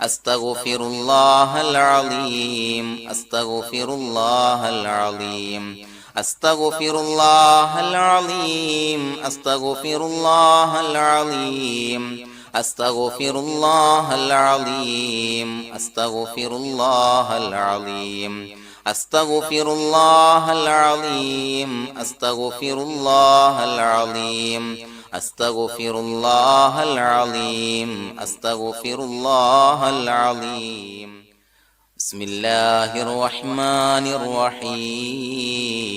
أستغفر الله العظيم أستغفر الله العظيم أستغفر الله العظيم أستغفر الله العظيم أستغفر الله العظيم أستغفر الله العظيم أستغفر الله العظيم أستغفر الله العظيم أستغفر الله العظيم أستغفر الله العظيم بسم الله الرحمن الرحيم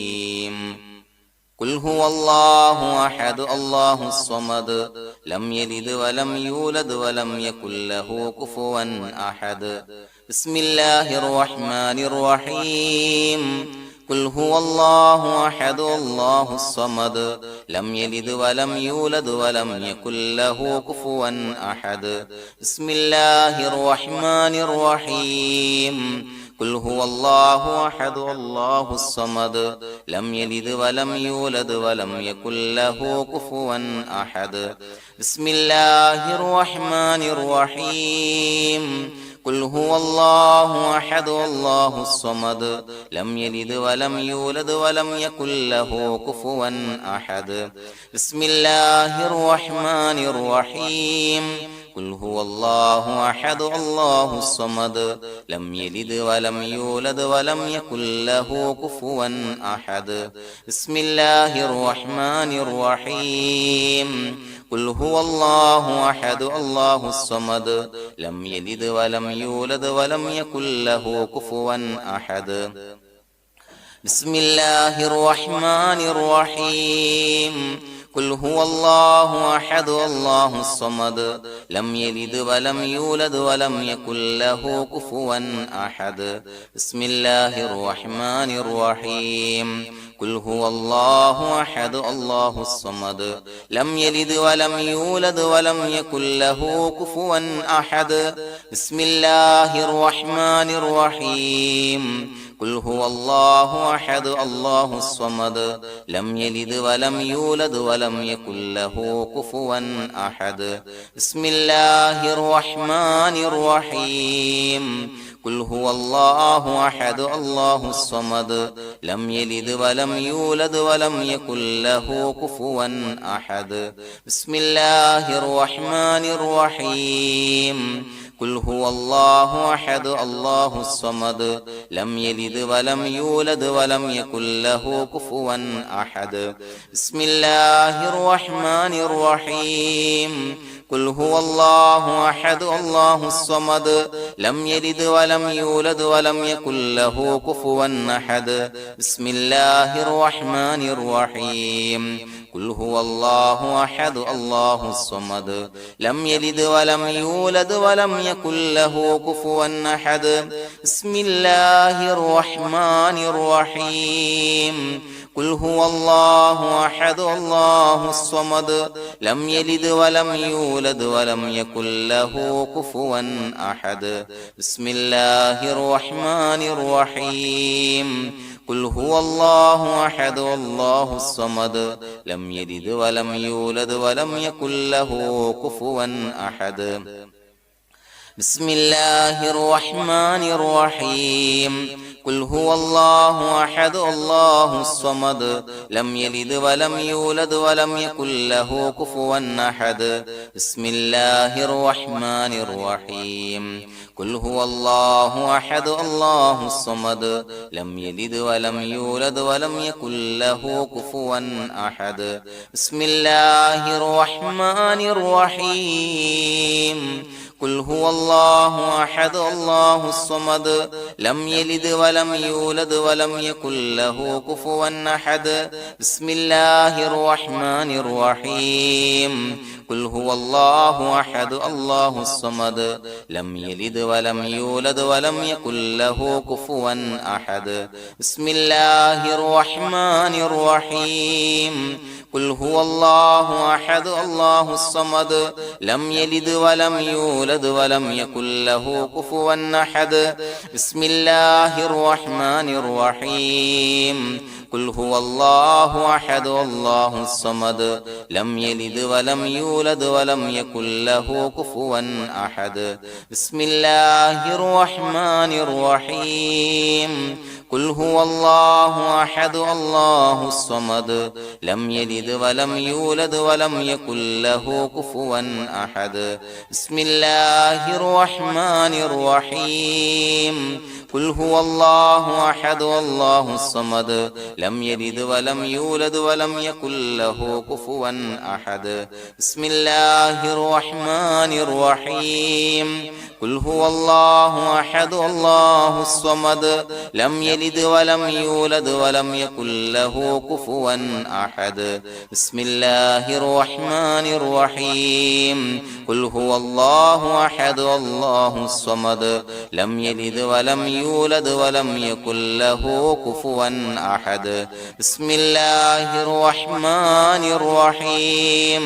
قل هو الله أحد الله الصمد لم يلد ولم يولد ولم يكن له كفوا أحد بسم الله الرحمن الرحيم قل هو الله أحد الله الصمد لم يلد ولم يولد ولم يكن له كفوا أحد بسم الله الرحمن الرحيم قل هو الله أحد الله الصمد لم يلد ولم يولد ولم يكن له كفوا أحد بسم الله الرحمن الرحيم قل هو الله أحد الله الصمد لم يلد ولم يولد ولم يكن له كفوا أحد بسم الله الرحمن الرحيم قل هو الله أحد الله الصمد لم يلد ولم يولد ولم يكن له كفوا أحد بسم الله الرحمن الرحيم قل هو الله أحد الله الصمد لم يلد ولم يولد ولم يكن له كفوا أحد بسم الله الرحمن الرحيم قل هو الله أحد الله الصمد لم يلد ولم يولد ولم يكن له كفوا أحد بسم الله الرحمن الرحيم قل هو الله أحد الله الصمد لم يلد ولم يولد ولم يكن له كفوا أحد بسم الله الرحمن الرحيم قل هو الله أحد الله الصمد لم يلد ولم يولد ولم يكن له كفوا أحد بسم الله الرحمن الرحيم قل هو الله أحد الله الصمد لم يلد ولم يولد ولم يكن له كفوا أحد بسم الله الرحمن الرحيم قل هو الله أحد الله الصمد لم يلد ولم يولد ولم يكن له كفوا أحد بسم الله الرحمن الرحيم قل هو الله أحد الله الصمد لم يلد ولم يولد ولم يكن له كفوا أحد بسم الله الرحمن الرحيم قل هو الله أحد الله الصمد لم يلد ولم يولد ولم يكن له كفوا أحد بسم الله الرحمن الرحيم قل هو الله أحد الله الصمد لم يلد ولم يولد ولم يكن له كفوا أحد بسم الله الرحمن الرحيم قل هو الله أحد الله الصمد لم يلد ولم يولد ولم يكن له كفوا أحد بسم الله الرحمن الرحيم قل هو الله أحد الله الصمد لم يلد ولم يولد ولم يكن له كفوا أحد بسم الله الرحمن الرحيم قل هو الله أحد الله الصمد لم يلد ولم يولد ولم يكن له كفوا أحد بسم الله الرحمن الرحيم قل هو الله أحد الله الصمد لم يلد ولم يولد ولم يكن له كفوا أحد بسم الله الرحمن الرحيم قل هو الله أحد الله الصمد لم يلد ولم يولد ولم يكن له كفوا أحد بسم الله الرحمن الرحيم قل هو الله أحد الله الصمد لم يلد ولم يولد ولم يكن له كفوا أحد بسم الله الرحمن الرحيم قل هو الله أحد الله الصمد لم يلد ولم يولد ولم يكن له كفوا أحد بسم الله الرحمن الرحيم قل هو الله أحد الله الصمد لم يلد ولم يولد ولم يكن له كفوا أحد بسم الله الرحمن الرحيم قل هو الله أحد الله الصمد لم يلد ولم يولد ولم يكن له كفوا أحد بسم الله الرحمن الرحيم قل هو الله أحد الله الصمد لم يلد ولم يولد ولم يكن له كفوا أحد بسم الله الرحمن الرحيم قل هو الله أحد الله الصمد لم يلد ولم يولد ولم يكن له كفوا أحد بسم الله الرحمن الرحيم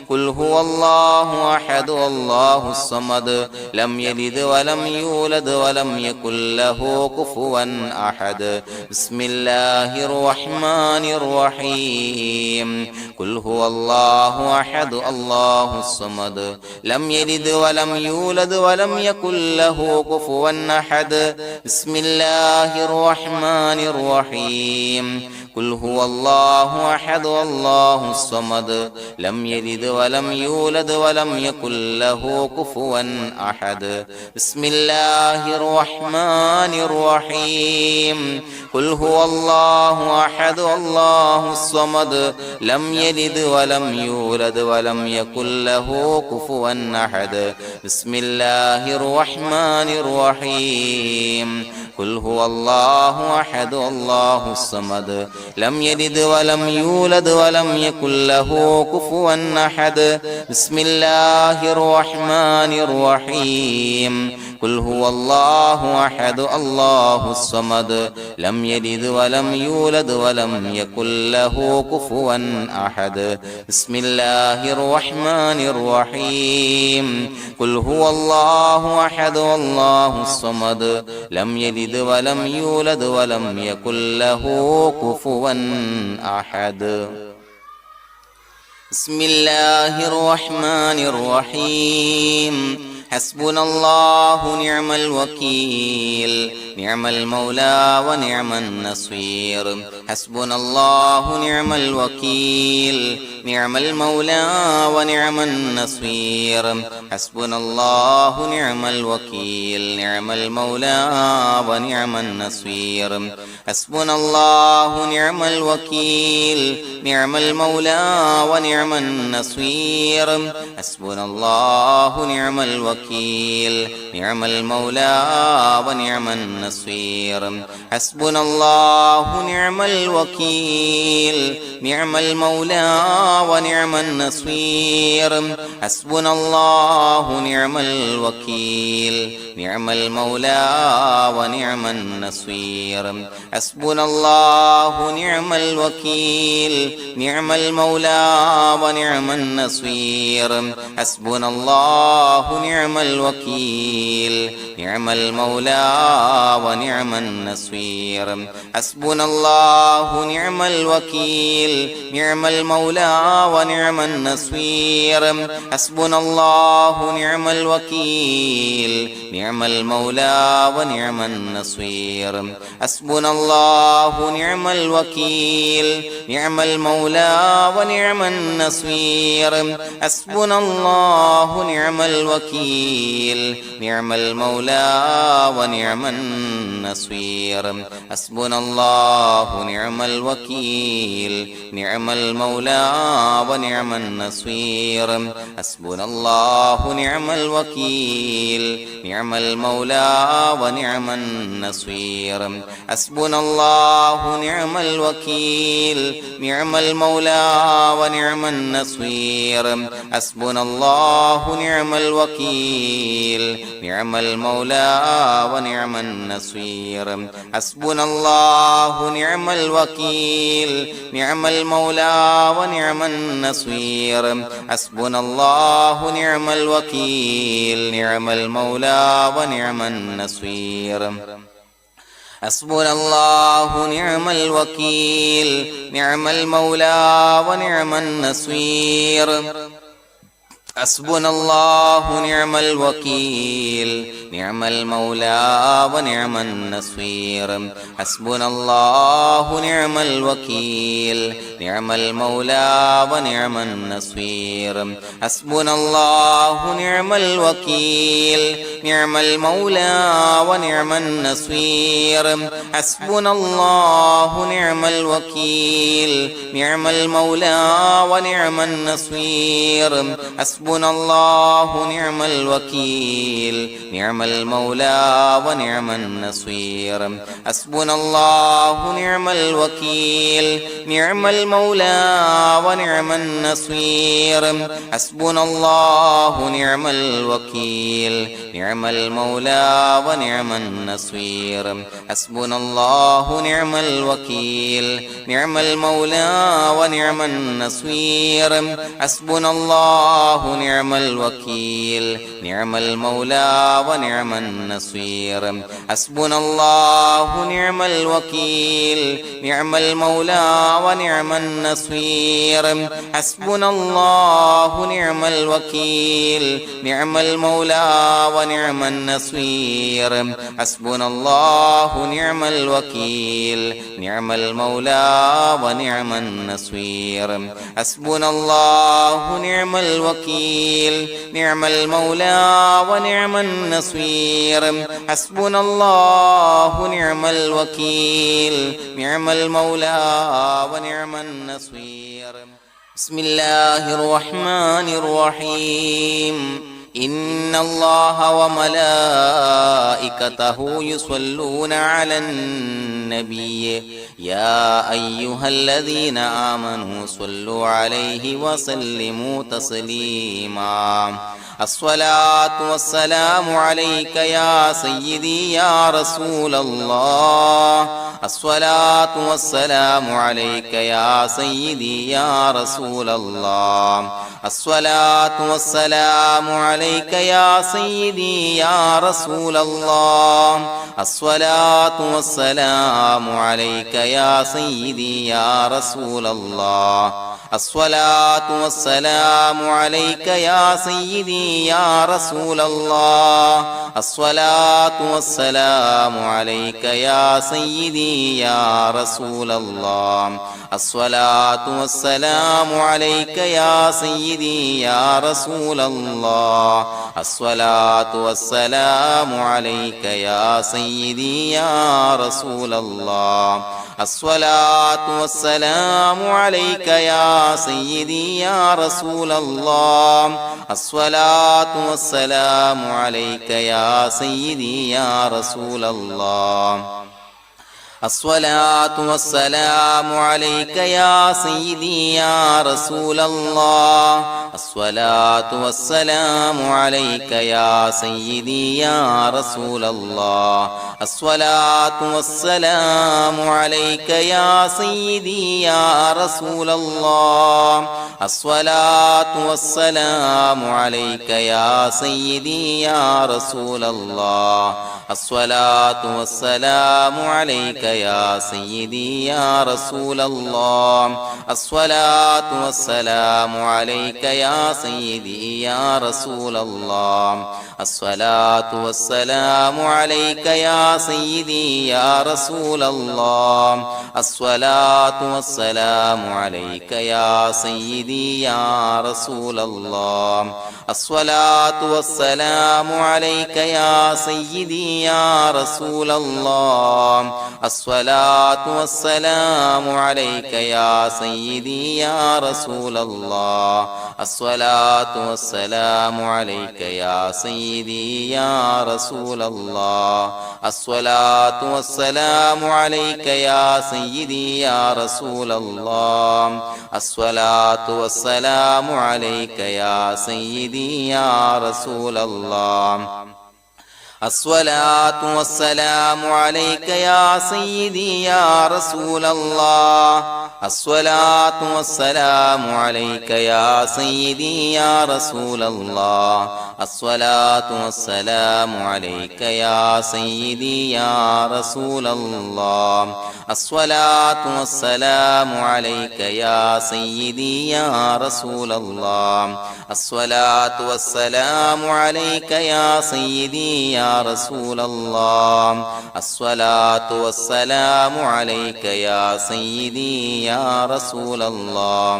قل هو الله أحد الله الصمد لم يلد ولم يولد ولم يكن له كفوا أحد بسم الله الرحمن الرحيم قل هو الله أحد الله الصمد لم يلد ولم يولد ولم يكن له كفوا أحد بسم الله الرحمن الرحيم قل هو الله أحد الله الصمد لم يلد ولم يولد ولم يكن له كفوا أحد بسم الله الرحمن الرحيم قل هو الله أحد الله الصمد لم يلد ولم يولد ولم يكن له كفوا أحد بسم الله الرحمن الرحيم قل هو الله أحد الله الصمد لم يلد ولم يولد ولم يكن له كفوا أحد بسم الله الرحمن الرحيم قل هو الله أحد الله الصمد لم يلد ولم يولد ولم يكن له كفوا أحد بسم الله الرحمن الرحيم قل هو الله أحد الله الصمد لم يلد ولم يولد ولم يكن له كفوا أحد بسم الله الرحمن الرحيم حسبنا الله نعم الوكيل نعم المولى ونعم النصير حسبنا الله نعم الوكيل نعم المولى ونعم النصير حسبنا الله نعم الوكيل نعم المولى ونعم النصير حسبنا الله نعم الوكيل نعم المولى ونعم النصير حسبنا الله نعم الوكيل نعم المولى ونعم النصير حسبنا الله نعم الوكيل نعم المولى ونعم النصير حسبنا الله نعم الوكيل نعم المولى ونعم النصير حسبنا الله نعم الوكيل نعم المولى ونعم النصير حسبنا الله نعم الوكيل نعم المولى ونعم النصير حسبنا الله نعم الوكيل نعم المولى ونعم النصير حسبنا الله نعم الوكيل نعم المولى ونعم النصير حسبنا الله نعم الوكيل نعم المولى ونعم النصير حسبنا الله نعم الوكيل نعم المولى ونعم النصير حسبنا الله نعم الوكيل نعم المولى ونعم النصير حسبنا الله نعم الوكيل نعم المولى ونعم النصير حسبنا الله نعم الوكيل نعم المولى ونعم النصير حسبنا الله نعم الوكيل نعم المولى ونعم النصير حسبنا الله نعم الوكيل نعم المولى ونعم النصير حسبنا الله نعم الوكيل نعم المولى ونعم النصير حسبنا الله نعم الوكيل نعم المولى ونعم النصير حسبنا الله نعم الوكيل نعم المولى ونعم النصير حسبنا الله نعم الوكيل نعم المولى ونعم النصير حسبنا الله نعم الوكيل نعم المولى ونعم النصير حسبنا الله نعم الوكيل نعم المولى ونعم النصير حسبنا الله نعم الوكيل نعم المولى ونعم النصير حسبنا الله نعم الوكيل نعم المولى ونعم النصير حسبنا الله نعم الوكيل نعم المولى ونعم النصير حسبنا الله نعم الوكيل نعم المولى ونعم النصير حسبنا الله نعم الوكيل نعم المولى ونعم النصير حسبنا الله نعم الوكيل نعم المولى ونعم النصير حسبنا الله نعم الوكيل نعم المولى ونعم النصير حسبنا الله نعم الوكيل نعم المولى ونعم النصير حسبنا الله نعم الوكيل نعم المولى ونعم النصير حسبنا الله نعم الوكيل نعم المولى ونعم النصير بسم الله الرحمن الرحيم إن الله وملائكته يصلون على النبي يا أيها الذين آمنوا صلوا عليه وسلموا تسليما الصلاة والسلام عليك يا سيدي يا رسول الله الصلاة والسلام عليك يا سيدي يا رسول الله الصلاة والسلام عليك يا سيدي يا رسول الله الصلاة والسلام عليك يا سيدي يا رسول الله الصلاة والسلام عليك يا سيدي يا رسول الله الصلاة والسلام عليك يا سيدي يا رسول الله الصلاة والسلام عليك يا سيدي يا رسول الله الصلاة والسلام عليك يا سيدي يا رسول الله الصلاة والسلام عليك يا سيدي يا رسول الله الصلاة والسلام عليك يا سيدي يا رسول الله الصلاة والسلام عليك يا سيدي يا رسول الله الصلاة والسلام عليك يا سيدي يا رسول الله الصلاة والسلام عليك يا سيدي يا رسول الله الصلاة والسلام عليك يا سيدي يا رسول الله الصلاة والسلام عليك يا سيدي يا رسول الله الصلاة والسلام عليك يا سيدي يا رسول الله الصلاة والسلام عليك يا سيدي يا رسول الله الصلاة والسلام عليك يا سيدي يا رسول الله الصلاة والسلام عليك يا سيدي يا رسول الله الصلاة والسلام عليك يا سيدي يا رسول الله الصلاة والسلام عليك يا سيدي يا رسول الله الصلاة والسلام عليك يا سيدي يا رسول الله الصلاة والسلام عليك يا سيدي يا رسول الله الصلاة والسلام عليك يا سيدي يا رسول الله. الصلاة والسلام عليك يا سيدي يا رسول الله. الصلاة والسلام عليك يا سيدي يا رسول الله. الصلاة والسلام عليك يا سيدي يا رسول الله. الصلاة والسلام عليك يا سيدي يا رسول الله. الصلاة والسلام عليك يا سيدي يا رسول الله.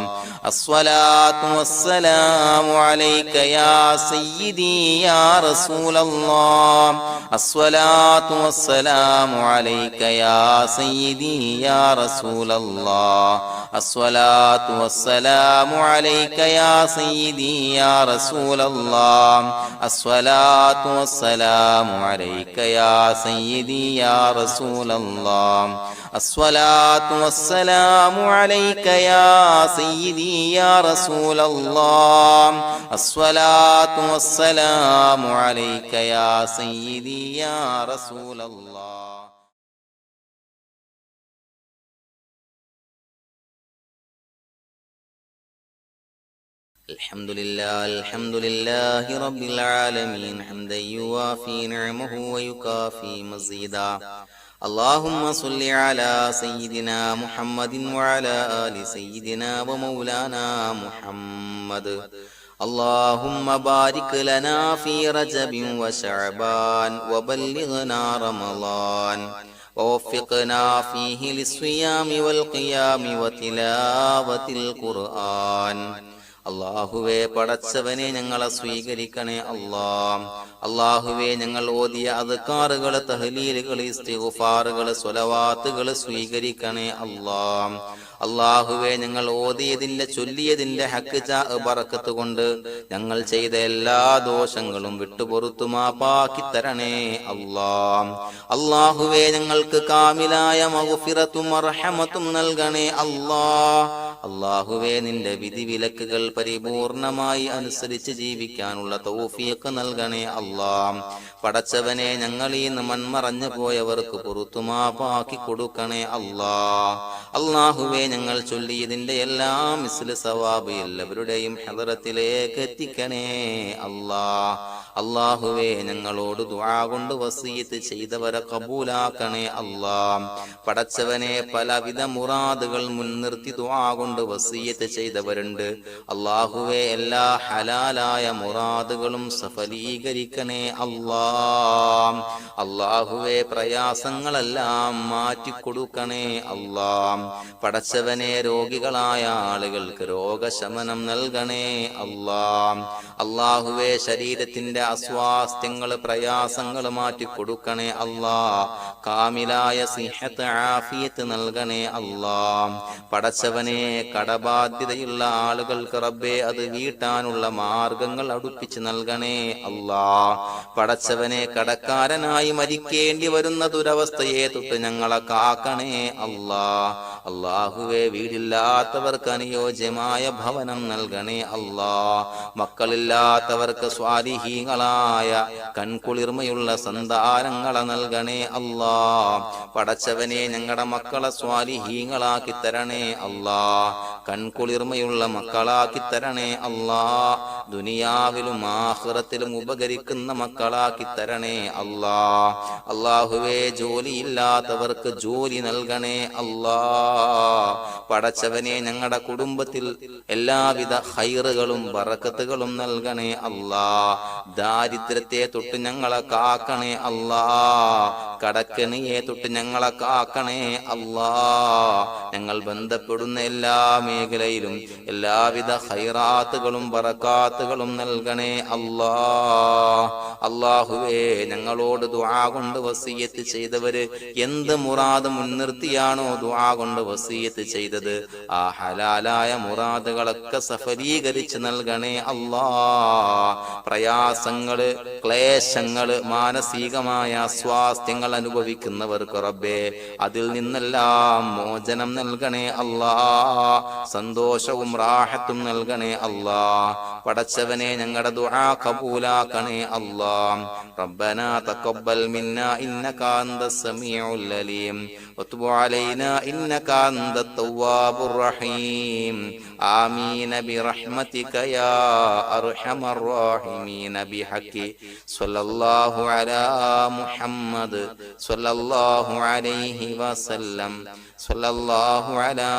الصلاة والسلام عليك يا سيدي يا رسول الله. الصلاة والسلام عليك يا سيدي يا رسول الله. الصلاة والسلام عليك يا سيدي يا رسول الله. الصلاة والسلام عليك يا سيدي يا رسول الله. الصلاة والسلام عليك يا سيدي يا رسول الله. الصلاة والسلام عليك يا سيدي يا رسول الله. الحمد لله رب العالمين حمدا يوافي نعمه ويكافي مزيدا. اللهم صل على سيدنا محمد وعلى آل سيدنا ومولانا محمد. اللهم بارك لنا في رجب وشعبان وبلغنا رمضان ووفقنا فيه للصيام والقيام وتلاوة القرآن. അള്ളാഹുവേ, പടച്ചവനെ ഞങ്ങളെ സ്വീകരിക്കണേ അല്ലാ. അള്ളാഹുവേ, ഞങ്ങൾ ഓതിയ അദ്കാറുകൾ, തഹ്ലീലുകൾ, ഇസ്തിഗ്ഫാറുകൾ, സ്വലവാത്തുകൾ സ്വീകരിക്കണേ അല്ലാ. അള്ളാഹുവേ, ഞങ്ങൾ ഓതിയതിന്റെ ചൊല്ലിയതിന്റെ ഹക്ക് ബറക്കത്ത് കൊണ്ട് ഞങ്ങൾ ചെയ്ത എല്ലാ ദോഷങ്ങളും വിട്ടുപൊറുത്തു മാപ്പാക്കി തരണേ അല്ലാ. അള്ളാഹുവേ, ഞങ്ങൾക്ക് കാമിലായ മഗ്ഫിറത്തും റഹ്മത്തും നൽകണേ അല്ലാ. അള്ളാഹുവേ, നിന്റെ വിധിവിലക്കുകൾ പരിപൂർണമായി അനുസരിച്ച് ജീവിക്കാനുള്ള തൗഫീഖ് നൽകണേ അല്ലാ. പടച്ചവനെ, ഞങ്ങളീ മൺമറഞ്ഞു പോയവർക്ക് പുറത്തു മാപ്പാക്കി കൊടുക്കണേ അല്ലാ. അള്ളാഹുവേ, ഞങ്ങൾ ചൊല്ലിയതിന്റെ എല്ലാം മിസ്ല് സവാബ് എല്ലാവരുടെയും ഹദറത്തിലേക്ക് എത്തിക്കണേ അല്ലാ. അള്ളാഹുവേ, ഞങ്ങളോട് ദുആ കൊണ്ട് വസിയത്ത് ചെയ്തവരെ കബൂലാക്കണേ അല്ലാ. പടച്ചവനെ, പലവിധ മുറാദുകൾ മുൻനിർത്തി ദുആ കൊണ്ട് വസിയത്ത് ചെയ്തവരുണ്ട്. അള്ളാഹുവേ, എല്ലാ ഹലാലായ മുറാദുകളും സഫലീകരിക്കണേ അല്ലാ. അള്ളാഹുവേ, പ്രയാസങ്ങളെല്ലാം മാറ്റിക്കൊടുക്കണേ അല്ലാ. പടച്ചവനെ, രോഗികളായ ആളുകൾക്ക് രോഗശമനം നൽകണേ അല്ലാ. അള്ളാഹുവേ, ശരീരത്തിന്റെ അസ്വാസ്ഥ്യങ്ങൾ, പ്രയാസങ്ങൾ മാറ്റിക്കൊടുക്കണേ അല്ലാ. കാമിലായ സിഹത്ത്, ആഫിയത്ത് നൽകണേ അല്ലാ. പടച്ചവനെ, കടബാധ്യതയുള്ള ആളുകൾക്ക് റബ്ബേ അത് വീട്ടാനുള്ള മാർഗങ്ങൾ അടുപ്പിച്ച് നൽകണേ അല്ലാ. പടച്ചവനെ, കടക്കാരനായി മരിക്കേണ്ടി വരുന്ന ദുരവസ്ഥയെ തൊട്ട് ഞങ്ങളെ കാക്കണേ അല്ലാ. അള്ളാഹുവേ, വീടില്ലാത്തവർക്ക് അനുയോജ്യമായ ഭവനം നൽകണേ അല്ലാ. മക്കളില്ലാത്തവർക്ക് സ്വാലിഹീങ്ങളായ കൺകുളിർമയുള്ള സന്താനങ്ങളെ നൽകണേ അല്ലാ. പടച്ചവനെ, ഞങ്ങളുടെ മക്കളെ സ്വാലിഹീങ്ങളാക്കി തരണേ അല്ലാ. കൺകുളിർമയുള്ള മക്കളാക്കി തരണേ അല്ലാ. ദുനിയാവിലും ആഖിറത്തിലും ഉപകരിക്കുന്ന മക്കളാക്കി തരണേ അല്ലാ. അള്ളാഹുവേ, ജോലിയില്ലാത്തവർക്ക് ജോലി നൽകണേ അല്ലാ. പടച്ചവനെ, ഞങ്ങളുടെ കുടുംബത്തിൽ എല്ലാവിധ ഖൈറുകളും ബറക്കത്തുകളും നൽകണേ അല്ലാ. ദാരിദ്ര്യത്തെ തൊട്ട് ഞങ്ങളെ കാക്കണേ അല്ലാ. കടക്കെണിയെ തൊട്ട് ഞങ്ങളെ കാക്കണേ അല്ലാ. ഞങ്ങൾ ബന്ധപ്പെടുന്ന എല്ലാ മേഖലയിലും എല്ലാവിധ ഖൈറാത്തുകളും ബറക്കാത്തുകളും നൽകണേ അല്ലാ. അല്ലാഹുവേ, ഞങ്ങളോട് ദുആ കൊണ്ട് വസിയത്ത് ചെയ്തവര് എന്ത് മുറാദ് മുൻനിർത്തിയാണോ ദുആ കൊണ്ട് വസിയത്ത് ചെയ്തത്, ആ ഹലാലായ മുറാദുകളൊക്കെ സഫലീകരിച്ച് നൽകണേ അല്ലാ. പ്രയാസങ്ങള്, ക്ലേശങ്ങള്, മാനസികമായ സ്വാസ്ഥ്യങ്ങൾ അനുഭവിക്കുന്നവർക്ക് റബ്ബേ അതിൽ നിന്നെല്ലാം മോചനം നൽകണേ അല്ലാ. സന്തോഷവും റാഹത്തും നൽകണേ അല്ലാ. പടച്ചവനെ ഞങ്ങളുടെ ദുആ കബൂലാക്കണേ അല്ലാ. റബ്ബനാ തഖബ്ബൽ മിന്നാ ഇന്നക അന്തസ് സമീഉൽ അലീം വതുബ് അലൈനാ ഇന്നക അന്തത് തവ്വാബുർ റഹീം. ആമീൻ ബിറഹ്മതിക യാ അർഹമർ റഹീമീൻ ബിഹഖി സ്വല്ലല്ലാഹു അലാ മുഹമ്മദ് സ്വല്ലല്ലാഹു അലൈഹി വസല്ലം സ്വല്ലല്ലാഹു അലാ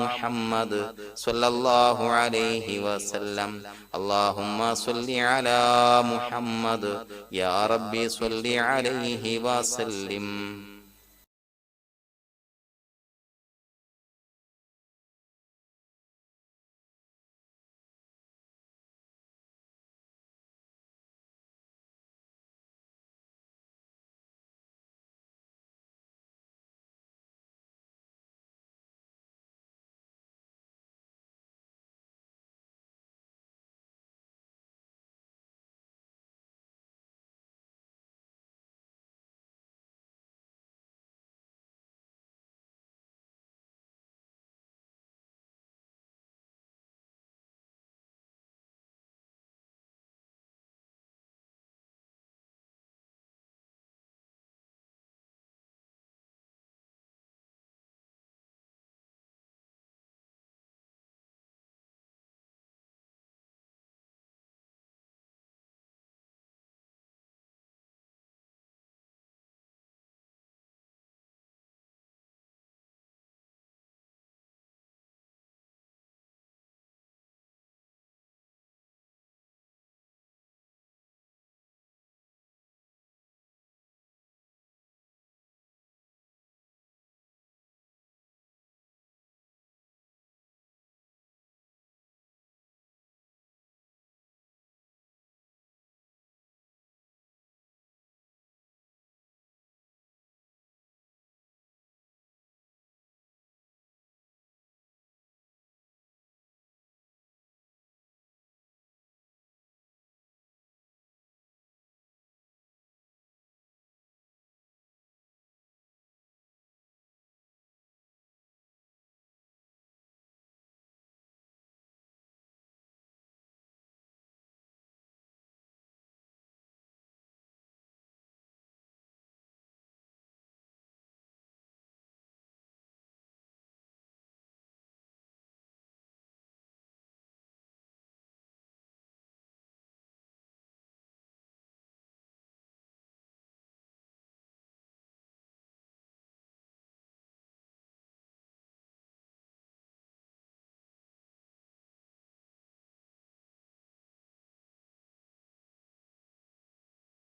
മുഹമ്മദ് സ്വല്ലല്ലാഹു അലൈഹി വസല്ലം. اللهم صل على محمد يا ربي صل عليه وسلم.